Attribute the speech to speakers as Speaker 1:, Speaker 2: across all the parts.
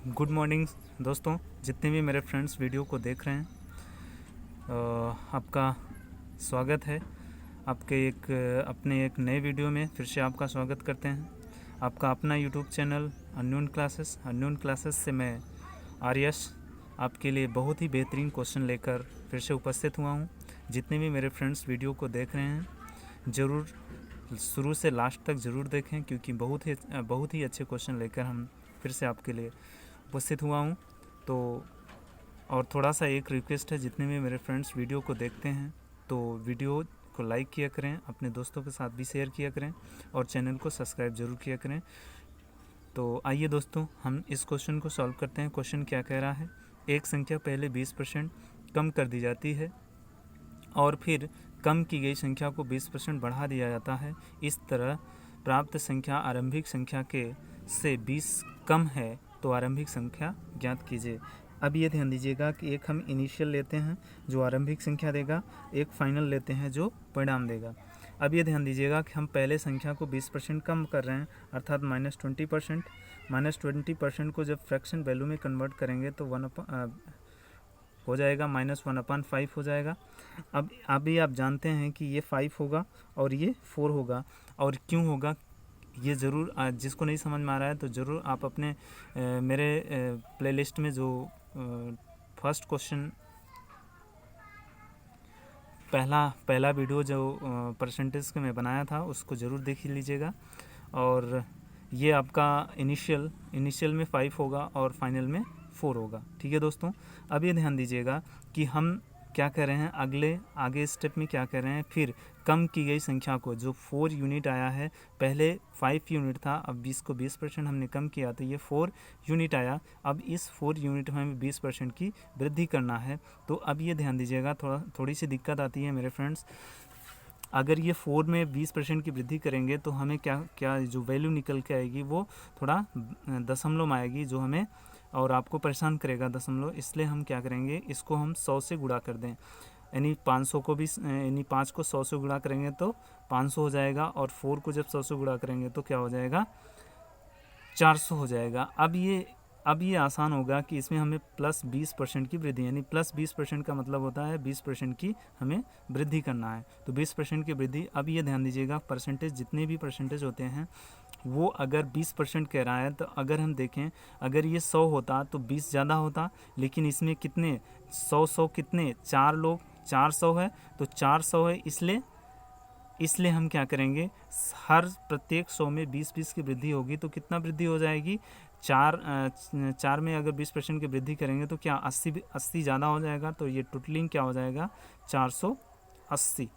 Speaker 1: Good morning दोस्तों, जितने भी मेरे फ्रेंड्स वीडियो को देख रहे हैं, आपका स्वागत है। अपने एक नए वीडियो में फिर से आपका स्वागत करते हैं। आपका अपना यूट्यूब चैनल अननोन क्लासेस से मैं आर्यस आपके लिए बहुत ही बेहतरीन क्वेश्चन लेकर फिर से उपस्थित हुआ हूं। जितने भी मेरे फ्रेंड्स वीडियो को देख रहे हैं, ज़रूर शुरू से लास्ट तक ज़रूर देखें, क्योंकि बहुत ही अच्छे क्वेश्चन लेकर हम फिर से आपके लिए उपस्थित हुआ हूँ। तो और थोड़ा सा एक रिक्वेस्ट है, जितने भी मेरे फ्रेंड्स वीडियो को देखते हैं तो वीडियो को लाइक किया करें, अपने दोस्तों के साथ भी शेयर किया करें और चैनल को सब्सक्राइब ज़रूर किया करें। तो आइए दोस्तों, हम इस क्वेश्चन को सॉल्व करते हैं। क्वेश्चन क्या कह रहा है? एक संख्या पहले 20% कम कर दी जाती है और फिर कम की गई संख्या को 20% बढ़ा दिया जाता है। इस तरह प्राप्त संख्या आरंभिक संख्या के से 20 कम है, तो आरंभिक संख्या ज्ञात कीजिए। अब ये ध्यान दीजिएगा कि एक हम इनिशियल लेते हैं जो आरंभिक संख्या देगा, एक फाइनल लेते हैं जो परिणाम देगा। अब ये ध्यान दीजिएगा कि हम पहले संख्या को 20% कम कर रहे हैं, अर्थात -20%। -20% को जब फ्रैक्शन वैल्यू में कन्वर्ट करेंगे तो हो जाएगा -1/5 हो जाएगा। अब अभी आप जानते हैं कि ये 5 होगा और ये 4 होगा। और क्यों होगा ये ज़रूर, जिसको नहीं समझ में आ रहा है तो ज़रूर आप अपने मेरे प्लेलिस्ट में जो फर्स्ट क्वेश्चन पहला वीडियो जो परसेंटेज के मैं बनाया था उसको ज़रूर देख लीजिएगा। और ये आपका इनिशियल में 5 होगा और फाइनल में 4 होगा। ठीक है दोस्तों, अब ये ध्यान दीजिएगा कि हम क्या कर रहे हैं, आगे स्टेप में क्या कर रहे हैं। फिर कम की गई संख्या को, जो 4 यूनिट आया है, पहले 5 यूनिट था, अब 20% हमने कम किया तो ये 4 यूनिट आया। अब इस 4 यूनिट में हमें 20% की वृद्धि करना है। तो अब ये ध्यान दीजिएगा, थोड़ी सी दिक्कत आती है मेरे फ्रेंड्स। अगर ये 4 में 20% की वृद्धि करेंगे तो हमें क्या जो वैल्यू निकल के आएगी वो थोड़ा दशमलव में आएगी, जो हमें और आपको परेशान करेगा दशमलव। इसलिए हम क्या करेंगे, इसको हम 100 से गुणा कर दें, यानी 500 को भी, यानी 5 को 100 से गुणा करेंगे तो 500 हो जाएगा, और 4 को जब 100 से गुणा करेंगे तो क्या हो जाएगा, 400 हो जाएगा। अब ये आसान होगा कि इसमें हमें +20% की वृद्धि, यानी +20% का मतलब होता है 20% की हमें वृद्धि करना है। तो 20% की वृद्धि। अब ये ध्यान दीजिएगा, परसेंटेज जितने भी परसेंटेज होते हैं वो अगर 20% कह रहा है, तो अगर हम देखें, अगर ये 100 होता तो 20 ज़्यादा होता, लेकिन इसमें कितने 100 कितने 4 लोग, 400 है तो 400 है, इसलिए हम क्या करेंगे, हर प्रत्येक 100 में 20-20 की वृद्धि होगी तो कितना वृद्धि हो जाएगी, 4 में अगर 20% की वृद्धि करेंगे तो क्या 80 ज़्यादा हो जाएगा, तो ये टोटलिंग क्या हो जाएगा, 480।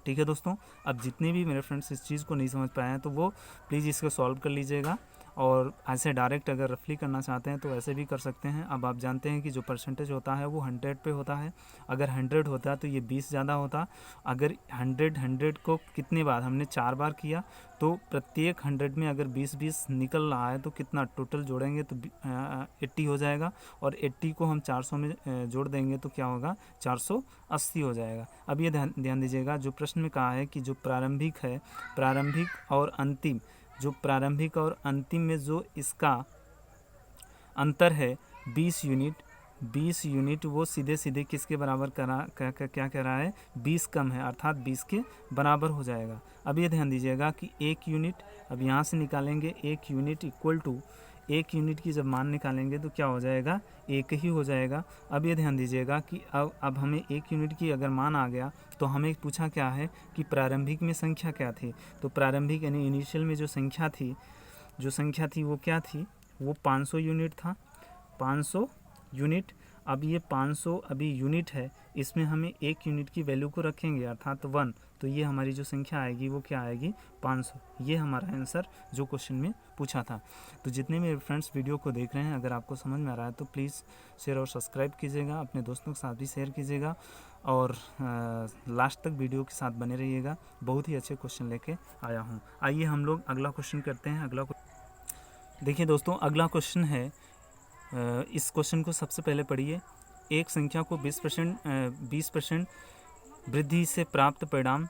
Speaker 1: ठीक है दोस्तों, अब जितने भी मेरे फ्रेंड्स इस चीज़ को नहीं समझ पाए हैं तो वो प्लीज़ इसको सॉल्व कर लीजिएगा। और ऐसे डायरेक्ट अगर रफली करना चाहते हैं तो ऐसे भी कर सकते हैं। अब आप जानते हैं कि जो परसेंटेज होता है वो 100 पे होता है। अगर 100 होता तो ये 20 ज़्यादा होता। अगर 100 को कितने बार, हमने 4 बार किया, तो प्रत्येक 100 में अगर 20-20 निकल रहा है तो कितना टोटल जोड़ेंगे तो 80 हो जाएगा, और 80 को हम 400 में जोड़ देंगे तो क्या होगा, 480 हो जाएगा। अब ये ध्यान दीजिएगा, जो प्रश्न में कहा है कि जो प्रारंभिक और अंतिम में जो इसका अंतर है 20 यूनिट, वो सीधे सीधे किसके बराबर क्या कह रहा है, 20 कम है, अर्थात 20 के बराबर हो जाएगा। अब ये ध्यान दीजिएगा कि 1 यूनिट, अब यहाँ से निकालेंगे 1 यूनिट इक्वल टू 1 यूनिट की जब मान निकालेंगे तो क्या हो जाएगा, 1 ही हो जाएगा। अब ये ध्यान दीजिएगा कि अब हमें 1 यूनिट की अगर मान आ गया तो हमें पूछा क्या है कि प्रारंभिक में संख्या क्या थी। तो प्रारंभिक यानी इनिशियल में जो संख्या थी वो क्या थी, वो 500 यूनिट था, 500 यूनिट। अब ये 500 अभी यूनिट है, इसमें हमें 1 यूनिट की वैल्यू को रखेंगे, अर्थात 1, तो ये हमारी जो संख्या आएगी वो क्या आएगी, 500। ये हमारा आंसर जो क्वेश्चन में पूछा था। तो जितने मेरे फ्रेंड्स वीडियो को देख रहे हैं, अगर आपको समझ में आ रहा है तो प्लीज़ शेयर और सब्सक्राइब कीजिएगा, अपने दोस्तों के साथ भी शेयर कीजिएगा, और लास्ट तक वीडियो के साथ बने रहिएगा। बहुत ही अच्छे क्वेश्चन लेके आया हूँ। आइए हम लोग अगला क्वेश्चन करते हैं। देखिए दोस्तों, अगला क्वेश्चन है, इस क्वेश्चन को सबसे पहले पढ़िए। एक संख्या को 20% वृद्धि से प्राप्त परिणाम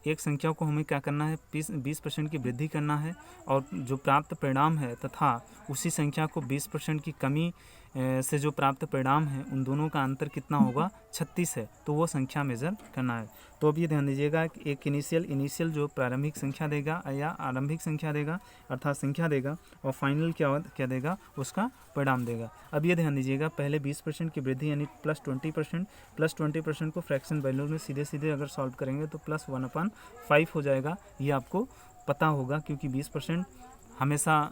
Speaker 1: एक संख्या को हमें क्या करना है, 20% की वृद्धि करना है, और जो प्राप्त परिणाम है तथा उसी संख्या को 20% की कमी से जो प्राप्त परिणाम है, उन दोनों का अंतर कितना होगा, 36 है, तो वो संख्या मेज़र करना है। तो अब ये ध्यान दीजिएगा कि एक इनिशियल जो प्रारंभिक संख्या देगा या आरंभिक संख्या देगा अर्थात संख्या देगा, और फाइनल क्या देगा, उसका परिणाम देगा। अब ये ध्यान दीजिएगा, पहले 20% की वृद्धि यानी +20% को फ्रैक्शन वैल्यू में सीधे अगर सॉल्व करेंगे तो +1/5 हो जाएगा। ये आपको पता होगा क्योंकि 20% हमेशा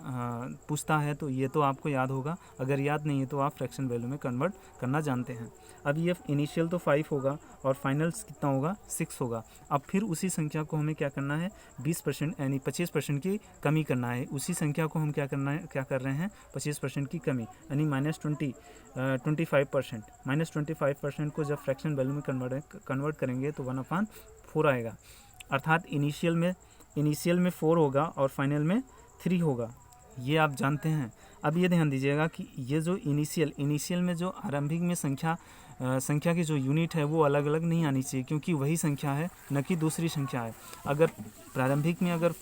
Speaker 1: पूछता है, तो ये तो आपको याद होगा। अगर याद नहीं है तो आप फ्रैक्शन वैल्यू में कन्वर्ट करना जानते हैं। अब ये इनिशियल तो 5 होगा और फाइनल कितना होगा, 6 होगा। अब फिर उसी संख्या को हमें क्या करना है, 20% यानी 25% की कमी करना है। उसी संख्या को हम क्या कर रहे हैं, 25% की कमी यानी -25%। -25% को जब फ्रैक्शन वैल्यू में कन्वर्ट करेंगे तो 1/4 आएगा। अर्थात इनिशियल में 4 होगा और फाइनल में 3 होगा। ये आप जानते हैं। अब ये ध्यान दीजिएगा कि ये जो इनिशियल में जो आरंभिक में संख्या की जो यूनिट है वो अलग अलग नहीं आनी चाहिए, क्योंकि वही संख्या है, न कि दूसरी संख्या है। अगर प्रारंभिक में अगर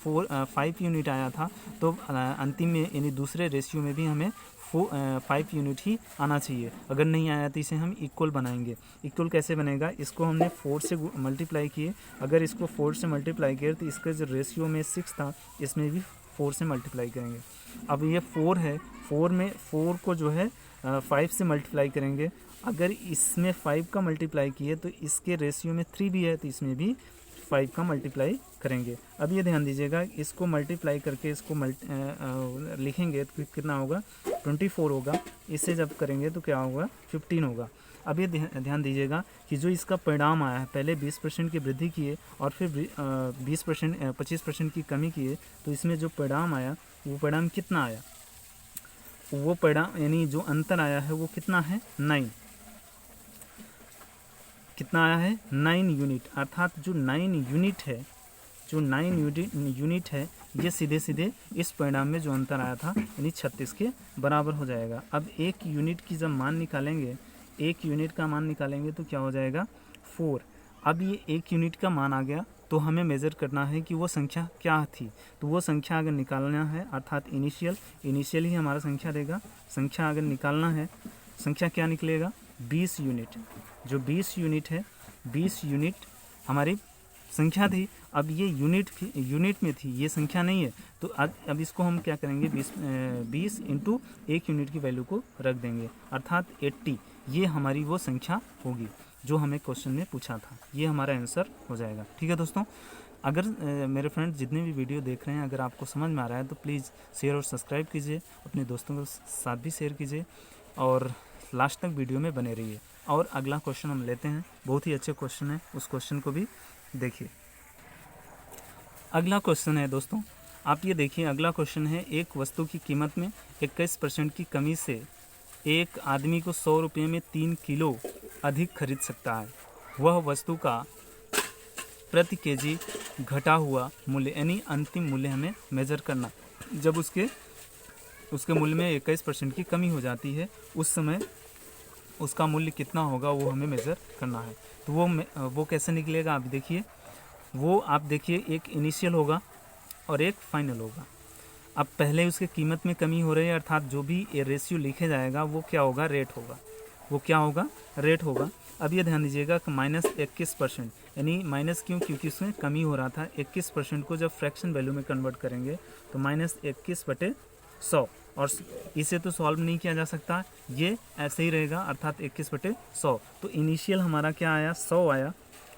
Speaker 1: 5 यूनिट आया था तो अंतिम में यानी दूसरे रेशियो में भी हमें 5 यूनिट ही आना चाहिए। अगर नहीं आया तो इसे हम इक्वल बनाएंगे। इक्वल कैसे बनेगा, इसको हमने 4 से मल्टीप्लाई किए। अगर इसको 4 से मल्टीप्लाई किए तो इसका जो रेशियो में 6 था, इसमें भी 4 से मल्टीप्लाई करेंगे। अब ये 4 है, 4 को जो है 5 से मल्टीप्लाई करेंगे। अगर इसमें 5 का मल्टीप्लाई किए तो इसके रेशियो में 3 भी है, तो इसमें भी 5 का मल्टीप्लाई करेंगे। अब ये ध्यान दीजिएगा, इसको मल्टीप्लाई करके इसको लिखेंगे तो कितना होगा, 24 होगा। इसे जब करेंगे तो क्या होगा, 15 होगा। अब ये ध्यान दीजिएगा कि जो इसका परिणाम आया है, पहले 20% की वृद्धि किए और फिर 25% की कमी किए, तो इसमें जो परिणाम आया वो परिणाम कितना आया, वो परिणाम यानी जो अंतर आया है वो कितना है, 9। कितना आया है, 9 यूनिट। अर्थात जो 9 यूनिट है ये सीधे इस परिणाम में जो अंतर आया था यानी 36 के बराबर हो जाएगा। अब एक यूनिट की जब मान निकालेंगे, एक यूनिट का मान निकालेंगे तो क्या हो जाएगा, 4। अब ये एक यूनिट का मान आ गया तो हमें मेज़र करना है कि वो संख्या क्या थी। तो वो संख्या अगर निकालना है, अर्थात इनिशियल ही हमारा संख्या देगा। संख्या अगर निकालना है, संख्या क्या निकलेगा, 20 यूनिट। जो 20 यूनिट है, 20 यूनिट हमारी संख्या थी। अब ये यूनिट में थी, ये संख्या नहीं है। तो अब इसको हम क्या करेंगे, 20 इंटू एक यूनिट की वैल्यू को रख देंगे, अर्थात 80। ये हमारी वो संख्या होगी जो हमें क्वेश्चन में पूछा था। ये हमारा आंसर हो जाएगा। ठीक है दोस्तों, अगर मेरे फ्रेंड जितने भी वीडियो देख रहे हैं, अगर आपको समझ में आ रहा है तो प्लीज़ शेयर और सब्सक्राइब कीजिए, अपने दोस्तों के साथ भी शेयर कीजिए और लास्ट तक वीडियो में बने रहिए। और अगला क्वेश्चन हम लेते हैं, बहुत ही अच्छे क्वेश्चन है, उस क्वेश्चन को भी देखिए। अगला क्वेश्चन है दोस्तों, आप ये देखिए, अगला क्वेश्चन है, एक वस्तु की कीमत में 21% की कमी से एक आदमी को 100 रुपये में 3 किलो अधिक खरीद सकता है। वह वस्तु का प्रति केजी घटा हुआ मूल्य यानी अंतिम मूल्य हमें मेज़र करना। जब उसके मूल्य में 21% की कमी हो जाती है, उस समय उसका मूल्य कितना होगा वो हमें मेज़र करना है। तो वो कैसे निकलेगा, आप देखिए। वो आप देखिए, एक इनिशियल होगा और एक फाइनल होगा। अब पहले उसके कीमत में कमी हो रही है, अर्थात जो भी ये रेशियो लिखे जाएगा वो क्या होगा, रेट होगा। वो क्या होगा, रेट होगा। अब ये ध्यान दीजिएगा कि -21%, यानी माइनस क्यों, क्योंकि उसमें कमी हो रहा था। 21% को जब फ्रैक्शन वैल्यू में कन्वर्ट करेंगे तो -21/100, और इसे तो सॉल्व नहीं किया जा सकता, ये ऐसे ही रहेगा, अर्थात 21/100। तो इनिशियल हमारा क्या आया, 100 आया,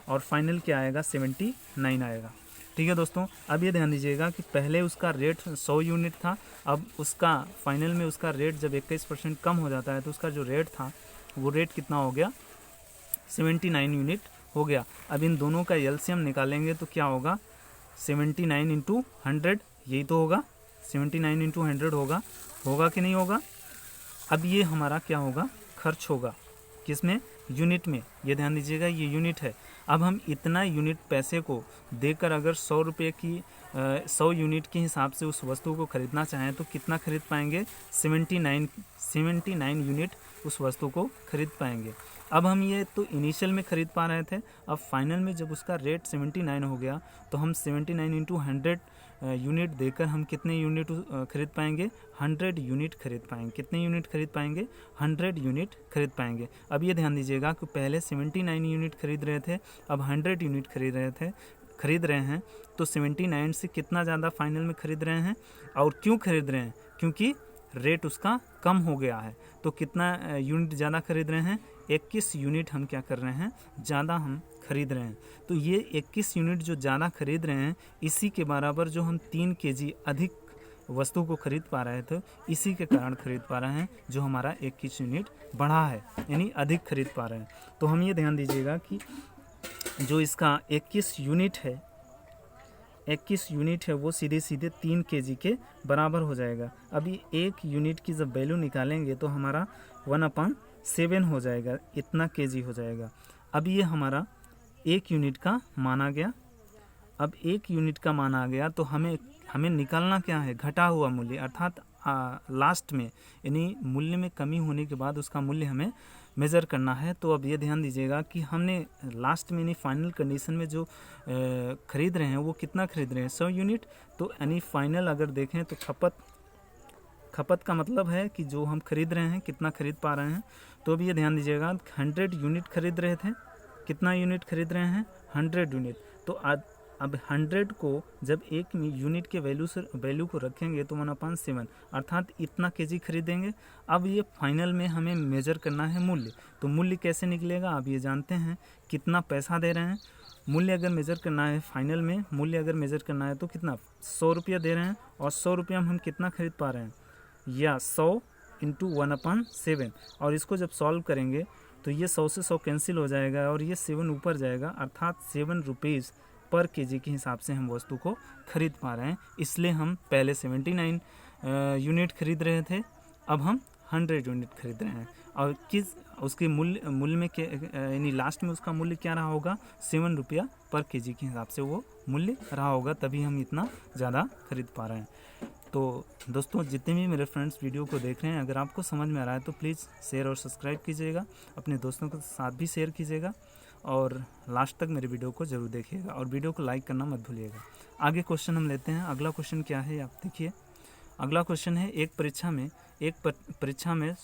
Speaker 1: और फाइनल क्या आएगा, 79 आएगा। ठीक है दोस्तों, अब ये ध्यान दीजिएगा कि पहले उसका रेट 100 यूनिट था। अब उसका फाइनल में उसका रेट जब 21% कम हो जाता है तो उसका जो रेट था वो रेट कितना हो गया, 79 यूनिट हो गया। अब इन दोनों का एलसीएम निकालेंगे तो क्या होगा, 79 इंटू 100, यही तो होगा, 79 इंटू 100 होगा कि नहीं होगा। अब ये हमारा क्या होगा, खर्च होगा, किसमें, यूनिट में, ये ध्यान दीजिएगा ये यूनिट है। अब हम इतना यूनिट पैसे को देकर अगर 100 रुपये की 100 यूनिट के हिसाब से उस वस्तु को खरीदना चाहें तो कितना खरीद पाएंगे? 79 यूनिट उस वस्तु को खरीद पाएंगे। अब हम ये तो इनिशियल में खरीद पा रहे थे, अब फाइनल में जब उसका रेट 79 हो गया तो हम 79 इंटू 100 यूनिट देकर हम कितने यूनिट खरीद पाएंगे? 100 यूनिट खरीद पाएंगे। कितने यूनिट खरीद पाएंगे? 100 यूनिट खरीद पाएंगे। अब ये ध्यान दीजिएगा कि पहले 79 यूनिट खरीद रहे थे, अब 100 यूनिट खरीद रहे हैं, तो 79 से कितना ज़्यादा फाइनल में खरीद रहे हैं? और क्यों खरीद रहे हैं? क्योंकि रेट उसका कम हो गया है। तो कितना यूनिट ज़्यादा खरीद रहे हैं? 21 यूनिट हम क्या कर रहे हैं? ज़्यादा हम खरीद रहे हैं। तो ये 21 यूनिट जो ज़्यादा खरीद रहे हैं, इसी के बराबर जो हम 3 kg अधिक वस्तु को खरीद पा रहे थे, इसी के कारण खरीद पा रहे हैं, जो हमारा 21 यूनिट बढ़ा है, यानी अधिक खरीद पा रहे हैं। तो हम ये ध्यान दीजिएगा कि जो इसका 21 यूनिट है वो सीधे 3 kg के बराबर हो जाएगा। अभी 1 यूनिट की जब वैल्यू निकालेंगे तो हमारा 1/7 हो जाएगा, इतना kg हो जाएगा। अब ये हमारा 1 यूनिट का माना गया। अब 1 यूनिट का माना गया तो हमें निकालना क्या है? घटा हुआ मूल्य, अर्थात लास्ट में, यानी मूल्य में कमी होने के बाद उसका मूल्य हमें मेज़र करना है। तो अब ये ध्यान दीजिएगा कि हमने लास्ट में यानी फाइनल कंडीशन में जो खरीद रहे हैं वो कितना खरीद रहे हैं? 100 यूनिट। तो यानी फाइनल अगर देखें तो खपत का मतलब है कि जो हम खरीद रहे हैं कितना खरीद पा रहे हैं। तो अब ये ध्यान दीजिएगा 100 यूनिट खरीद रहे थे, कितना यूनिट खरीद रहे हैं? 100 यूनिट। तो अब 100 को जब 1 यूनिट के वैल्यू को रखेंगे तो 1/7, अर्थात इतना kg खरीदेंगे। अब ये फाइनल में हमें मेजर करना है मूल्य। तो मूल्य कैसे निकलेगा? आप ये जानते हैं कितना पैसा दे रहे हैं। मूल्य अगर मेज़र करना है फाइनल में, मूल्य अगर मेज़र करना है तो कितना? 100 रुपया दे रहे हैं, और 100 रुपया में हम कितना खरीद पा रहे हैं? या 100 इंटू 1/7। और इसको जब सॉल्व करेंगे तो ये 100 से 100 कैंसिल हो जाएगा और ये 7 ऊपर जाएगा, अर्थात 7 रुपीज़ पर kg के हिसाब से हम वस्तु को खरीद पा रहे हैं। इसलिए हम पहले 79 यूनिट खरीद रहे थे, अब हम 100 यूनिट खरीद रहे हैं। और उसके मूल्य में यानी लास्ट में उसका मूल्य क्या रहा होगा? 7 रुपया पर kg के हिसाब से वो मूल्य रहा होगा, तभी हम इतना ज़्यादा खरीद पा रहे हैं। तो दोस्तों, जितने भी मेरे फ्रेंड्स वीडियो को देख रहे हैं, अगर आपको समझ में आ रहा है तो प्लीज़ शेयर और सब्सक्राइब कीजिएगा, अपने दोस्तों के साथ भी शेयर कीजिएगा, और लास्ट तक मेरे वीडियो को ज़रूर देखिएगा, और वीडियो को लाइक करना मत भूलिएगा। आगे क्वेश्चन हम लेते हैं। अगला क्वेश्चन क्या है आप देखिए। अगला क्वेश्चन है, एक परीक्षा में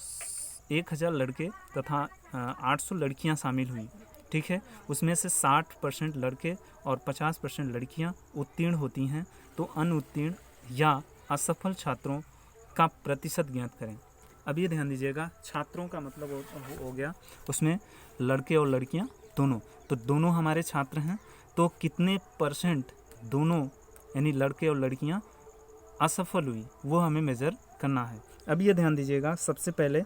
Speaker 1: 1000 लड़के तथा 800 लड़कियां शामिल हुई, ठीक है। उसमें से 60% लड़के और 50% लड़कियां उत्तीर्ण होती हैं, तो अनुत्तीर्ण या असफल छात्रों का प्रतिशत ज्ञात करें। अब ये ध्यान दीजिएगा, छात्रों का मतलब हो गया उसमें लड़के और लड़कियां दोनों, तो दोनों हमारे छात्र हैं। तो कितने परसेंट दोनों यानी लड़के और लड़कियां असफल हुई, वो हमें मेज़र करना है। अब ये ध्यान दीजिएगा, सबसे पहले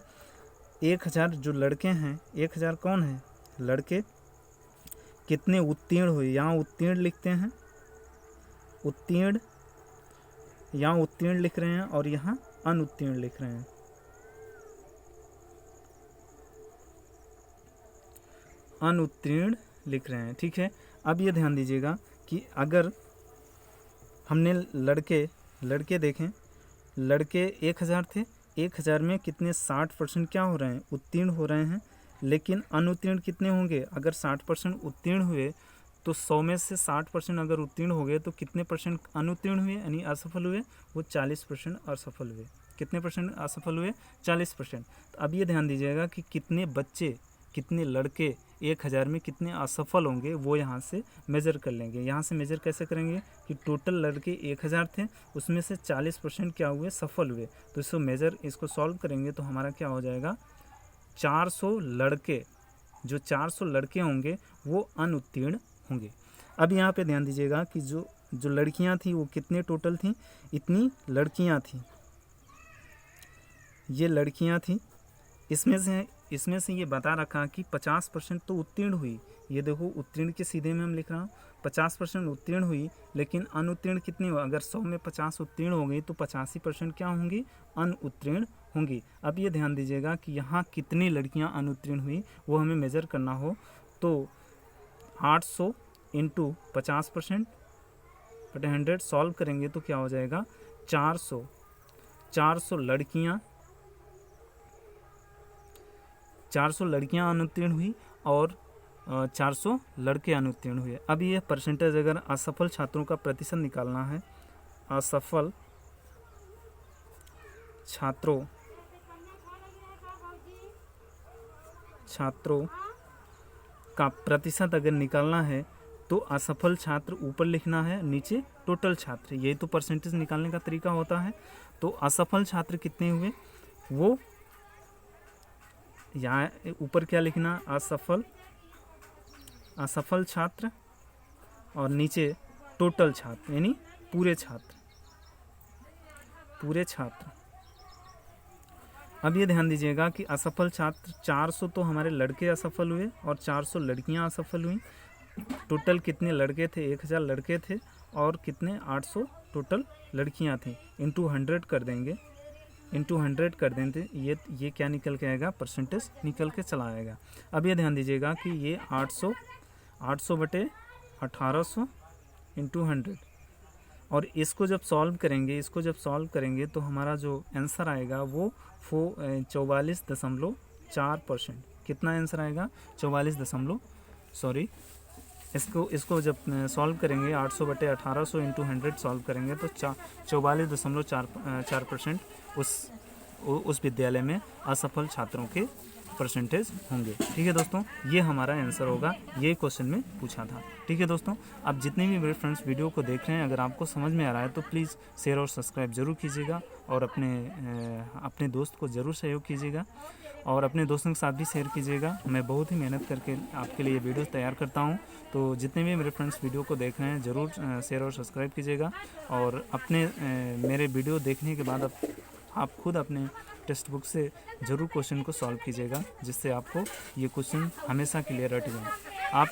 Speaker 1: 1000 जो लड़के हैं, 1000 कौन है? लड़के। कितने उत्तीर्ण हुए? यहाँ उत्तीर्ण लिखते हैं, उत्तीर्ण, यहाँ उत्तीर्ण लिख रहे हैं और यहाँ अनुत्तीर्ण लिख रहे हैं। अनुत्तीर्ण लिख रहे हैं, ठीक है। अब ये ध्यान दीजिएगा कि अगर हमने लड़के देखें, लड़के 1000 थे, 1000 में कितने 60% क्या हो रहे हैं? उत्तीर्ण हो रहे हैं। लेकिन अनुत्तीर्ण कितने होंगे? अगर 60% उत्तीर्ण हुए तो 100 में से 60% अगर उत्तीर्ण हो गए तो कितने परसेंट अनुत्तीर्ण हुए यानी असफल हुए? वो 40% असफल हुए। कितने परसेंट असफल हुए? 40%। तो अब ये ध्यान दीजिएगा कि कितने बच्चे, कितने लड़के 1000 में कितने असफल होंगे, वो यहाँ से मेज़र कर लेंगे। यहाँ से मेज़र कैसे करेंगे कि टोटल लड़के 1000 थे, उसमें से 40% क्या हुए? सफल हुए। तो इसको सॉल्व करेंगे तो हमारा क्या हो जाएगा? 400 लड़के, जो 400 लड़के होंगे वो अनुत्तीर्ण होंगे। अब यहाँ पे ध्यान दीजिएगा कि जो लड़कियाँ थी वो कितने टोटल थी? इतनी लड़कियाँ थी, ये लड़कियाँ थी। इसमें से ये बता रखा कि 50% तो उत्तीर्ण हुई। ये देखो, उत्तीर्ण के सीधे में हम लिख रहा हूँ, 50% उत्तीर्ण हुई, लेकिन अनुत्तीर्ण कितनी हुआ? अगर 100 में 50 उत्तीर्ण हो गई तो 85% क्या होंगी? अनुत्तीर्ण होंगी। अब ये ध्यान दीजिएगा कि यहाँ कितनी लड़कियाँ अनुत्तीर्ण हुई वो हमें मेज़र करना हो तो 800 इंटू 50% बटे 100 सॉल्व करेंगे तो क्या हो जाएगा 400 लड़कियाँ अनुत्तीर्ण हुई और 400 लड़के अनुत्तीर्ण हुए। अब ये परसेंटेज अगर असफल छात्रों का प्रतिशत निकालना है, असफल छात्रों का प्रतिशत अगर निकालना है तो असफल छात्र ऊपर लिखना है, नीचे टोटल छात्र। यही तो परसेंटेज निकालने का तरीका होता है। तो असफल छात्र कितने हुए वो यहाँ ऊपर क्या लिखना, असफल छात्र और नीचे टोटल छात्र यानी पूरे छात्र। अब ये ध्यान दीजिएगा कि असफल छात्र 400 तो हमारे लड़के असफल हुए और 400 लड़कियां असफल हुई। टोटल कितने लड़के थे, 1000 लड़के थे और कितने 800 टोटल लड़कियां थी। इंटू 100 कर देंगे, ये क्या निकल के आएगा, परसेंटेज निकल के चला आएगा। अब ये ध्यान दीजिएगा कि ये 800 बटे 1800 इंटू 100 और इसको जब सॉल्व करेंगे तो हमारा जो आंसर आएगा वो 44.4%। कितना आंसर आएगा 44 जब सॉल्व करेंगे 800 बटे 1800 इंटू 100 सॉल्व करेंगे तो 44.4% उस विद्यालय में असफल छात्रों के परसेंटेज होंगे। ठीक है दोस्तों, ये हमारा आंसर होगा, ये क्वेश्चन में पूछा था। ठीक है दोस्तों, आप जितने भी मेरे फ्रेंड्स वीडियो को देख रहे हैं अगर आपको समझ में आ रहा है तो प्लीज़ शेयर और सब्सक्राइब ज़रूर कीजिएगा और अपने दोस्त को ज़रूर सहयोग कीजिएगा और अपने दोस्तों के साथ भी शेयर कीजिएगा। मैं बहुत ही मेहनत करके आपके लिए वीडियो तैयार करता हूँ, तो जितने भी मेरे फ्रेंड्स वीडियो को देख रहे हैं ज़रूर शेयर और सब्सक्राइब कीजिएगा और मेरे वीडियो देखने के बाद आप खुद अपने टेक्स्ट बुक से ज़रूर क्वेश्चन को सॉल्व कीजिएगा, जिससे आपको ये क्वेश्चन हमेशा के लिए रट जाए। आप